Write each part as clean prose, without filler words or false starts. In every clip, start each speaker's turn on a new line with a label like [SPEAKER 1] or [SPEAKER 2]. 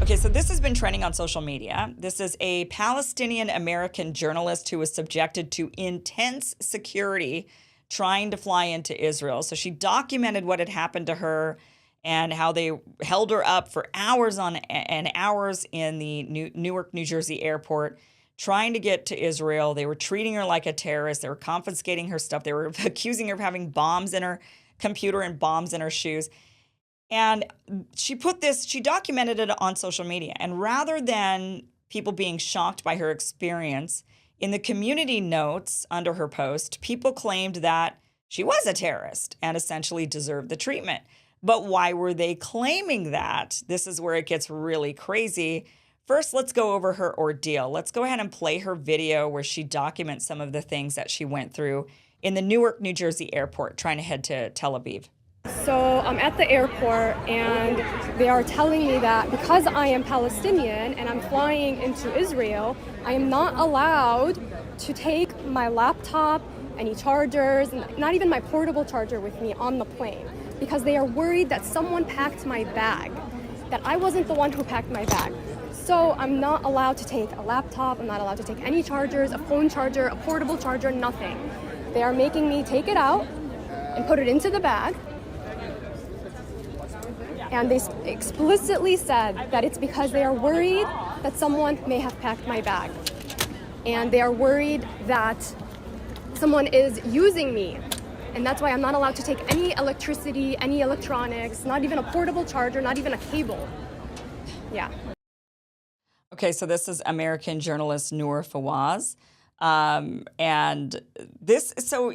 [SPEAKER 1] Okay, so this has been trending on social media. This is a Palestinian American journalist who was subjected to intense security trying to fly into Israel. So she documented what had happened to her and how they held her up for hours on and hours in the Newark, New Jersey airport trying to get to Israel. They were treating her like a terrorist. They were confiscating her stuff. They were accusing her of having bombs in her computer and bombs in her shoes. And she documented it on social media. And rather than people being shocked by her experience, in the community notes under her post, people claimed that she was a terrorist and essentially deserved the treatment. But why were they claiming that? This is where it gets really crazy. First, let's go over her ordeal. Let's go ahead and play her video where she documents some of the things that she went through in the Newark, New Jersey airport trying to head to Tel Aviv.
[SPEAKER 2] So I'm at the airport and they are telling me that because I am Palestinian and I'm flying into Israel, I am not allowed to take my laptop, any chargers, not even my portable charger with me on the plane because they are worried that someone packed my bag, that I wasn't the one who packed my bag. So I'm not allowed to take a laptop, I'm not allowed to take any chargers, a phone charger, a portable charger, nothing. They are making me take it out and put it into the bag. And they explicitly said that it's because they are worried that someone may have packed my bag. And they are worried that someone is using me. And that's why I'm not allowed to take any electricity, any electronics, not even a portable charger, not even a cable. Yeah.
[SPEAKER 1] Okay, so this is American journalist Noor Fawaz. And this, so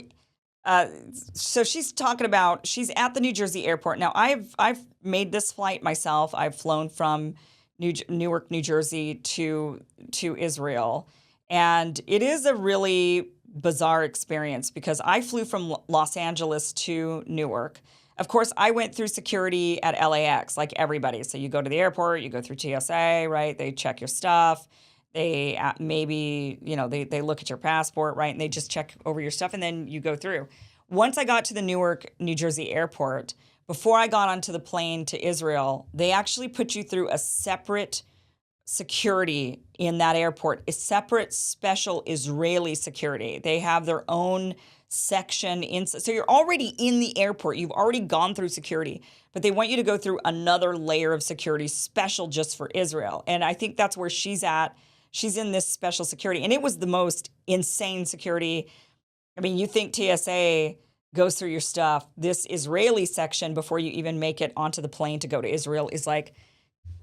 [SPEAKER 1] she's talking about, she's at the New Jersey airport. Now, I've made this flight myself. I've flown from Newark, New Jersey to Israel. And it is a really bizarre experience because I flew from Los Angeles to Newark. Of course, I went through security at LAX like everybody. So you go to the airport, you go through TSA, right? They check your stuff. They maybe, they look at your passport, right? And they just check over your stuff and then you go through. Once I got to the Newark, New Jersey airport, before I got onto the plane to Israel, they actually put you through a separate security in that airport, a separate special Israeli security. They have their own section inside. So you're already in the airport. You've already gone through security, but they want you to go through another layer of security special just for Israel. And I think that's where she's at. She's in this special security. And it was the most insane security. I mean, you think TSA goes through your stuff. This Israeli section, before you even make it onto the plane to go to Israel, is like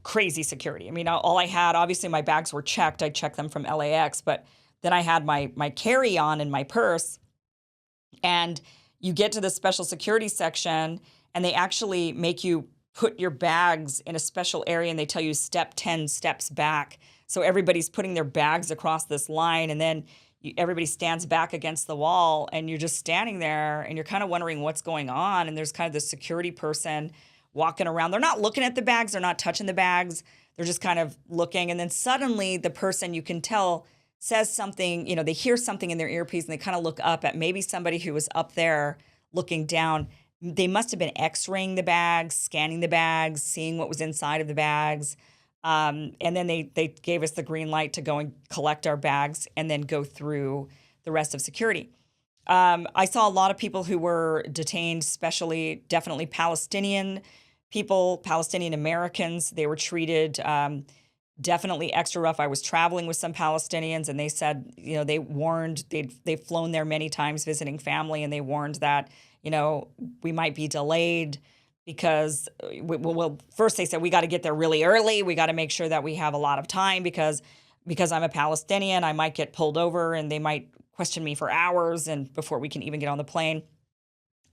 [SPEAKER 1] crazy security. I mean, all I had, obviously my bags were checked. I checked them from LAX, but then I had my carry-on in my purse. And you get to the special security section and they actually make you put your bags in a special area and they tell you step 10 steps back. So everybody's putting their bags across this line and then everybody stands back against the wall and you're just standing there and you're kind of wondering what's going on. And there's kind of the security person walking around. They're not looking at the bags. They're not touching the bags. They're just kind of looking. And then suddenly the person, you can tell, says something, they hear something in their earpiece and they kind of look up at maybe somebody who was up there looking down. They must have been x-raying the bags, scanning the bags, seeing what was inside of the bags. And then they gave us the green light to go and collect our bags and then go through the rest of security. I saw a lot of people who were detained, especially definitely Palestinian people, Palestinian Americans. They were treated definitely extra rough. I was traveling with some Palestinians and they said, they warned, they've flown there many times visiting family and they warned that, we might be delayed because, first they said, we got to get there really early. We got to make sure that we have a lot of time because I'm a Palestinian, I might get pulled over and they might question me for hours and before we can even get on the plane.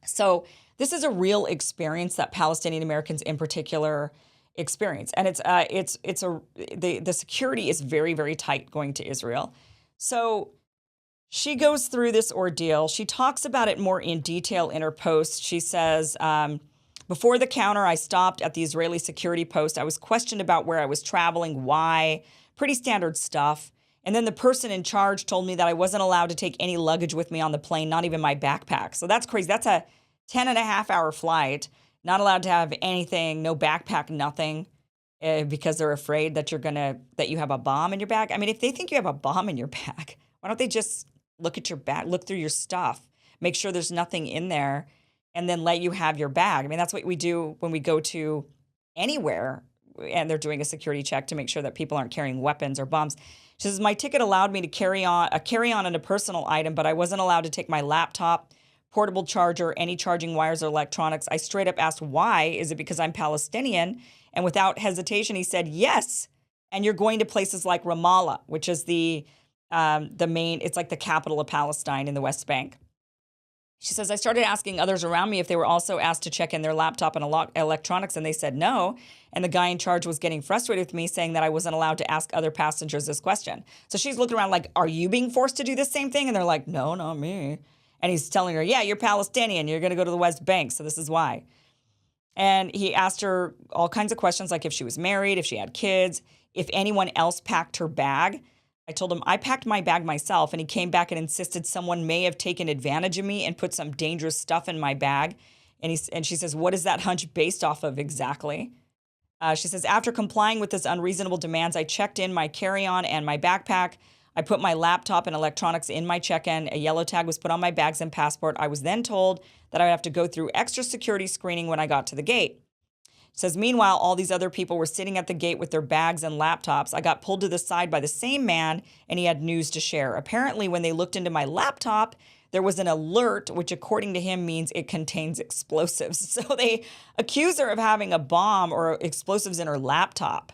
[SPEAKER 1] So this is a real experience that Palestinian Americans in particular experience. And the security is very, very tight going to Israel. So she goes through this ordeal. She talks about it more in detail in her post. She says, before the counter, I stopped at the Israeli security post. I was questioned about where I was traveling, why, pretty standard stuff. And then the person in charge told me that I wasn't allowed to take any luggage with me on the plane, not even my backpack. So that's crazy. That's a 10-and-a-half-hour flight. Not allowed to have anything, no backpack, nothing. because they're afraid that that you have a bomb in your bag. I mean, if they think you have a bomb in your bag, why don't they just look at your bag, look through your stuff, make sure there's nothing in there, and then let you have your bag? I mean, that's what we do when we go to anywhere and they're doing a security check to make sure that people aren't carrying weapons or bombs. She says, my ticket allowed me to carry on and a personal item, but I wasn't allowed to take my laptop, portable charger, any charging wires or electronics. I straight up asked why. Is it because I'm Palestinian? And without hesitation, he said, yes. And you're going to places like Ramallah, which is the main, it's like the capital of Palestine in the West Bank. She says, I started asking others around me if they were also asked to check in their laptop and electronics, and they said no. And the guy in charge was getting frustrated with me, saying that I wasn't allowed to ask other passengers this question. So she's looking around like, are you being forced to do the same thing? And they're like, no, not me. And he's telling her, yeah, you're Palestinian. You're going to go to the West Bank, so this is why. And he asked her all kinds of questions, like if she was married, if she had kids, if anyone else packed her bag. I told him I packed my bag myself, and he came back and insisted someone may have taken advantage of me and put some dangerous stuff in my bag. And she says, what is that hunch based off of exactly? She says, after complying with his unreasonable demands, I checked in my carry-on and my backpack. I put my laptop and electronics in my check-in. A yellow tag was put on my bags and passport. I was then told that I would have to go through extra security screening when I got to the gate. It says, meanwhile, all these other people were sitting at the gate with their bags and laptops. I got pulled to the side by the same man, and he had news to share. Apparently, when they looked into my laptop, there was an alert, which according to him means it contains explosives. So they accuse her of having a bomb or explosives in her laptop.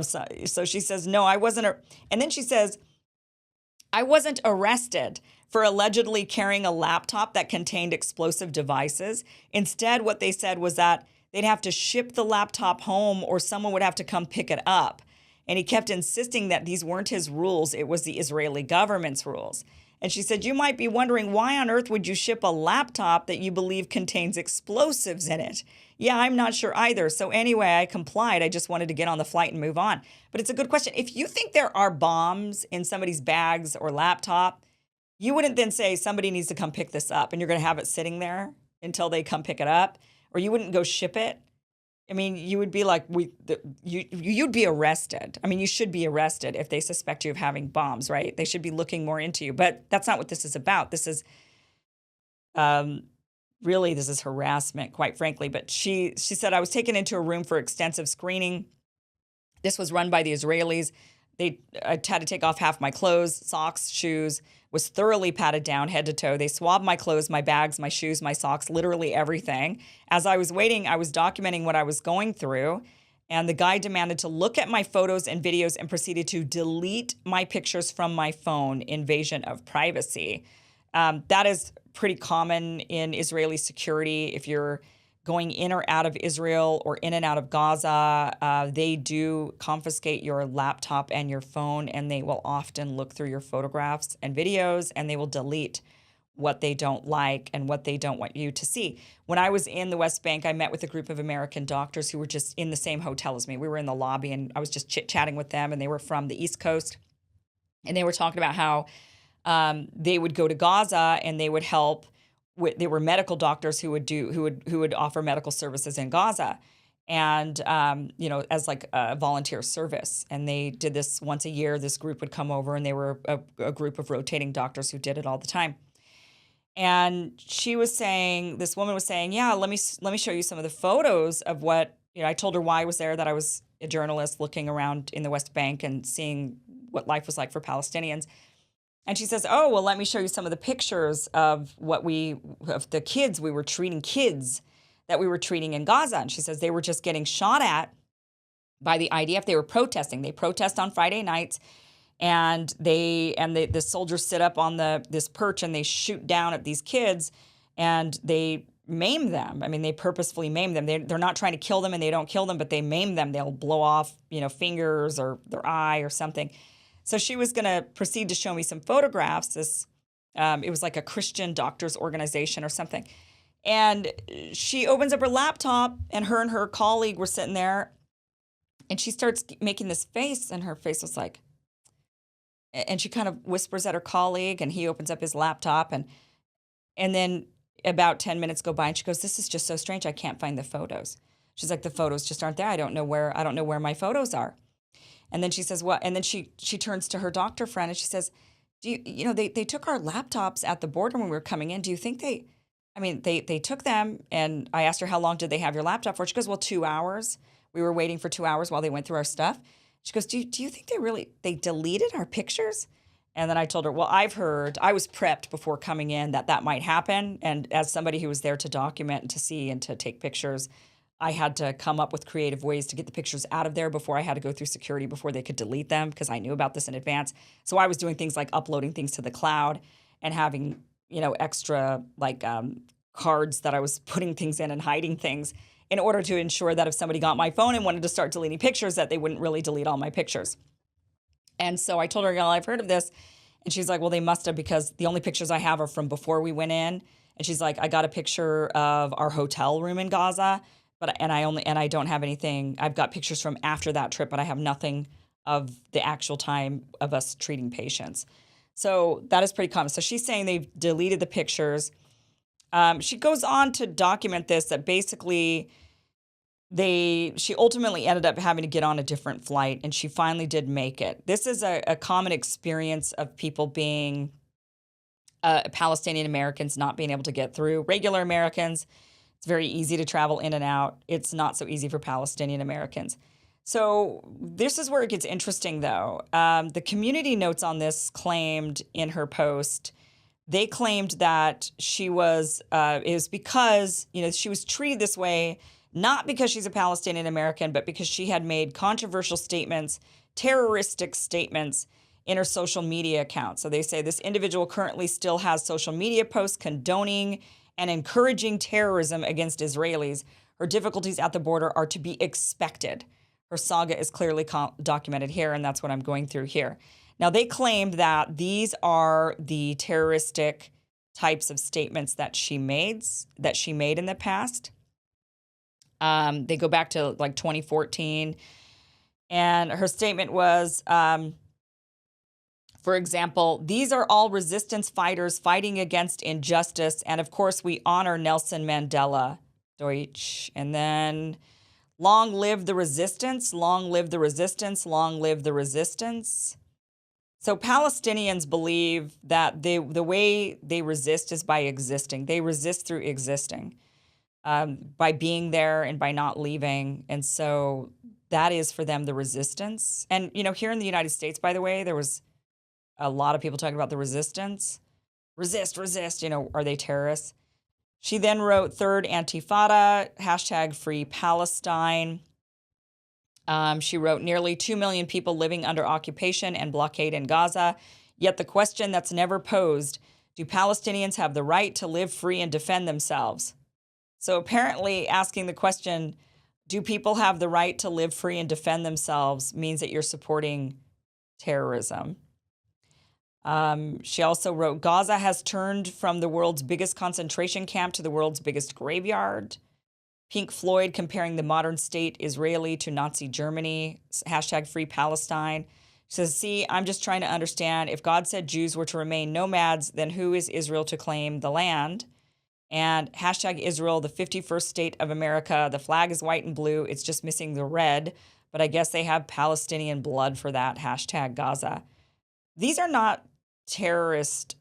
[SPEAKER 1] So she says, no, I wasn't. And then she says, I wasn't arrested for allegedly carrying a laptop that contained explosive devices. Instead, what they said was that they'd have to ship the laptop home or someone would have to come pick it up. And he kept insisting that these weren't his rules. It was the Israeli government's rules. And she said, you might be wondering, why on earth would you ship a laptop that you believe contains explosives in it? Yeah, I'm not sure either. So anyway, I complied. I just wanted to get on the flight and move on. But it's a good question. If you think there are bombs in somebody's bags or laptop, you wouldn't then say somebody needs to come pick this up and you're going to have it sitting there until they come pick it up, or you wouldn't go ship it. I mean, you would be like, you'd be arrested. I mean, you should be arrested if they suspect you of having bombs, right? They should be looking more into you. But that's not what this is about. This is really, this is harassment, quite frankly. But she said, I was taken into a room for extensive screening. This was run by the Israelis. I had to take off half my clothes, socks, shoes, was thoroughly patted down head to toe. They swabbed my clothes, my bags, my shoes, my socks, literally everything. As I was waiting, I was documenting what I was going through. And the guy demanded to look at my photos and videos and proceeded to delete my pictures from my phone, invasion of privacy. That is pretty common in Israeli security. If you're going in or out of Israel or in and out of Gaza, they do confiscate your laptop and your phone, and they will often look through your photographs and videos, and they will delete what they don't like and what they don't want you to see. When I was in the West Bank, I met with a group of American doctors who were just in the same hotel as me. We were in the lobby, and I was just chit-chatting with them, and they were from the East Coast, and they were talking about how they would go to Gaza and they would help. They were medical doctors who would offer medical services in Gaza, and as like a volunteer service. And they did this once a year. This group would come over, and they were a group of rotating doctors who did it all the time. And this woman was saying, yeah, let me show you some of the photos of what I told her why I was there, that I was a journalist looking around in the West Bank and seeing what life was like for Palestinians. And she says, oh, well, let me show you some of the pictures of the kids we were treating in Gaza. And she says they were just getting shot at by the IDF. They were protesting. They protest on Friday nights, and the soldiers sit up on this perch and they shoot down at these kids, and they maim them. I mean, they purposefully maim them. They're not trying to kill them, and they don't kill them, but they maim them. They'll blow off, fingers or their eye or something. So she was going to proceed to show me some photographs. It was like a Christian doctors organization or something. And she opens up her laptop, and her colleague were sitting there, and she starts making this face, and her face was like, and she kind of whispers at her colleague, and he opens up his laptop, and then about 10 minutes go by, and she goes, this is just so strange. I can't find the photos. She's like, the photos just aren't there. I don't know where my photos are. And then she says, what? And then she turns to her doctor friend and she says, they took our laptops at the border when we were coming in. Do you think they took them? And I asked her, how long did they have your laptop for? She goes, well, 2 hours. We were waiting for 2 hours while they went through our stuff. She goes, do you think they deleted our pictures? And then I told her, well, I was prepped before coming in that might happen. And as somebody who was there to document and to see and to take pictures, I had to come up with creative ways to get the pictures out of there before I had to go through security before they could delete them, because I knew about this in advance. So I was doing things like uploading things to the cloud and having, extra cards that I was putting things in and hiding things in order to ensure that if somebody got my phone and wanted to start deleting pictures, that they wouldn't really delete all my pictures. And so I told her, I've heard of this. And she's like, well, they must have, because the only pictures I have are from before we went in. And she's like, I got a picture of our hotel room in Gaza, and I don't have anything. I've got pictures from after that trip, but I have nothing of the actual time of us treating patients. So that is pretty common. So she's saying they've deleted the pictures. She goes on to document this, that basically she ultimately ended up having to get on a different flight, and she finally did make it. This is a common experience of people being Palestinian Americans not being able to get through. Regular Americans, it's very easy to travel in and out. It's not so easy for Palestinian Americans. So this is where it gets interesting, though. The community notes on this claimed in her post, they claimed that it was because, she was treated this way, not because she's a Palestinian American, but because she had made controversial statements, terroristic statements in her social media account. So they say this individual currently still has social media posts condoning and encouraging terrorism against Israelis. Her difficulties at the border are to be expected. Her saga is clearly documented here, and that's what I'm going through here. Now, they claimed that these are the terroristic types of statements that she made in the past. They go back to 2014, and her statement was, for example, these are all resistance fighters fighting against injustice, and of course we honor Nelson Mandela, Deutsch. And then, long live the resistance, long live the resistance, long live the resistance. So Palestinians believe that the way they resist is by existing. They resist through existing, by being there and by not leaving. And so that is for them the resistance. And, here in the United States, by the way, there was a lot of people talking about the resistance. Resist, are they terrorists? She then wrote Third Antifada, #Free Palestine. She wrote nearly 2 million people living under occupation and blockade in Gaza. Yet the question that's never posed, do Palestinians have the right to live free and defend themselves? So apparently asking the question, do people have the right to live free and defend themselves, means that you're supporting terrorism. She also wrote, Gaza has turned from the world's biggest concentration camp to the world's biggest graveyard. Pink Floyd comparing the modern state Israeli to Nazi Germany, #Free Palestine. She says, see, I'm just trying to understand, if God said Jews were to remain nomads, then who is Israel to claim the land? And #Israel, the 51st state of America. The flag is white and blue. It's just missing the red. But I guess they have Palestinian blood for that, #Gaza. These are not terrorist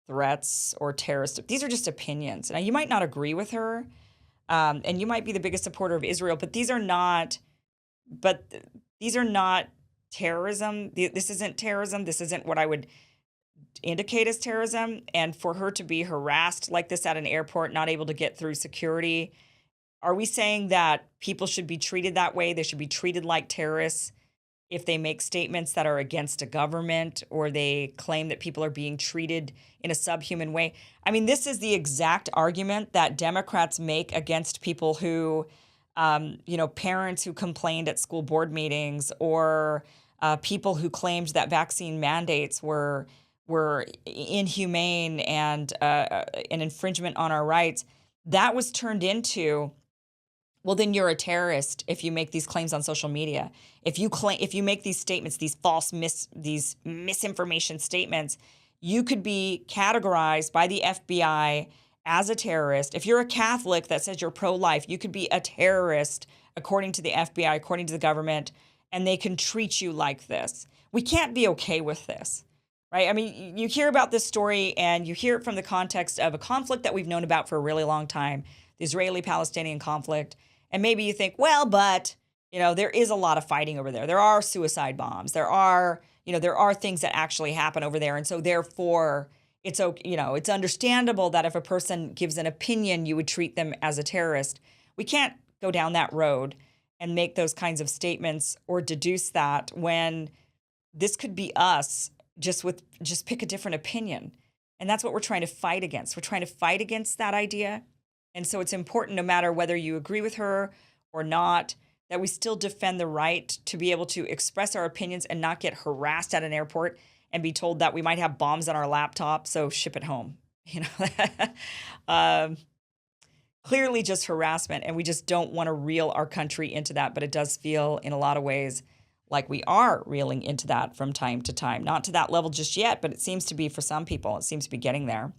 [SPEAKER 1] threats or terrorist. These are just opinions. Now, you might not agree with her, and you might be the biggest supporter of Israel, but these are not terrorism. This isn't terrorism. This isn't what I would indicate as terrorism. And for her to be harassed like this at an airport, not able to get through security, are we saying that people should be treated that way? They should be treated like terrorists if they make statements that are against a government, or they claim that people are being treated in a subhuman way? I mean, this is the exact argument that Democrats make against people who, parents who complained at school board meetings, or people who claimed that vaccine mandates were inhumane and an infringement on our rights. That was turned into, well, then you're a terrorist if you make these claims on social media. If you make these statements, these false these misinformation statements, you could be categorized by the FBI as a terrorist. If you're a Catholic that says you're pro-life, you could be a terrorist according to the FBI, according to the government, and they can treat you like this. We can't be okay with this, right? I mean, you hear about this story and you hear it from the context of a conflict that we've known about for a really long time, the Israeli-Palestinian conflict. And maybe you think, well, but, there is a lot of fighting over there. There are suicide bombs. There are things that actually happen over there. And so therefore, it's understandable that if a person gives an opinion, you would treat them as a terrorist. We can't go down that road and make those kinds of statements or deduce that when this could be us just pick a different opinion. And that's what we're trying to fight against. We're trying to fight against that idea. And so it's important, no matter whether you agree with her or not, that we still defend the right to be able to express our opinions and not get harassed at an airport and be told that we might have bombs on our laptop, so ship it home. Clearly just harassment, and we just don't want to reel our country into that, but it does feel in a lot of ways like we are reeling into that from time to time. Not to that level just yet, but it seems to be for some people. It seems to be getting there.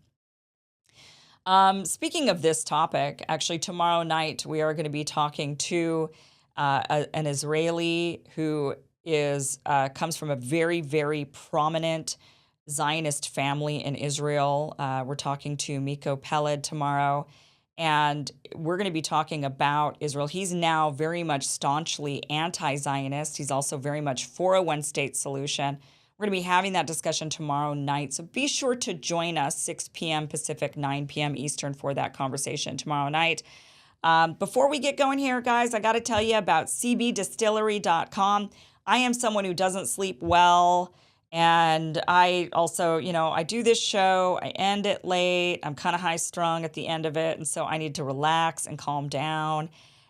[SPEAKER 1] Speaking of this topic, actually tomorrow night we are going to be talking to an Israeli who comes from a very, very prominent Zionist family in Israel. We're talking to Miko Peled tomorrow, and we're going to be talking about Israel. He's now very much staunchly anti-Zionist. He's also very much for a one-state solution. We're going to be having that discussion tomorrow night, so be sure to join us 6 p.m. Pacific, 9 p.m. Eastern for that conversation tomorrow night. Before we get going here, guys, I got to tell you about cbdistillery.com. I am someone who doesn't sleep well, and I also, I do this show, I end it late, I'm kind of high-strung at the end of it, and so I need to relax and calm down.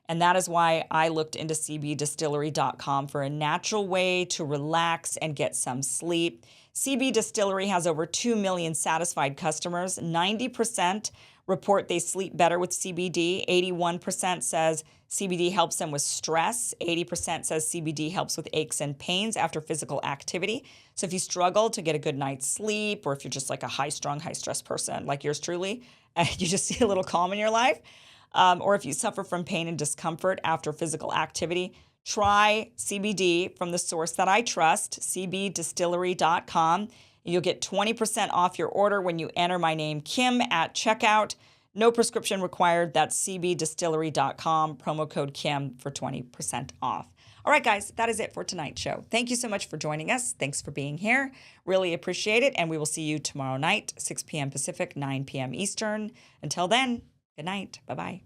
[SPEAKER 1] And that is why I looked into cbdistillery.com for a natural way to relax and get some sleep. CB Distillery has over 2 million satisfied customers. 90% report they sleep better with CBD. 81% says CBD helps them with stress. 80% says CBD helps with aches and pains after physical activity. So if you struggle to get a good night's sleep, or if you're just like a high-strung, high-stress person like yours truly, you just see a little calm in your life, or if you suffer from pain and discomfort after physical activity, try CBD from the source that I trust, cbdistillery.com. You'll get 20% off your order when you enter my name, Kim, at checkout. No prescription required. That's cbdistillery.com, promo code Kim for 20% off. All right, guys, that is it for tonight's show. Thank you so much for joining us. Thanks for being here. Really appreciate it. And we will see you tomorrow night, 6 p.m. Pacific, 9 p.m. Eastern. Until then, good night. Bye-bye.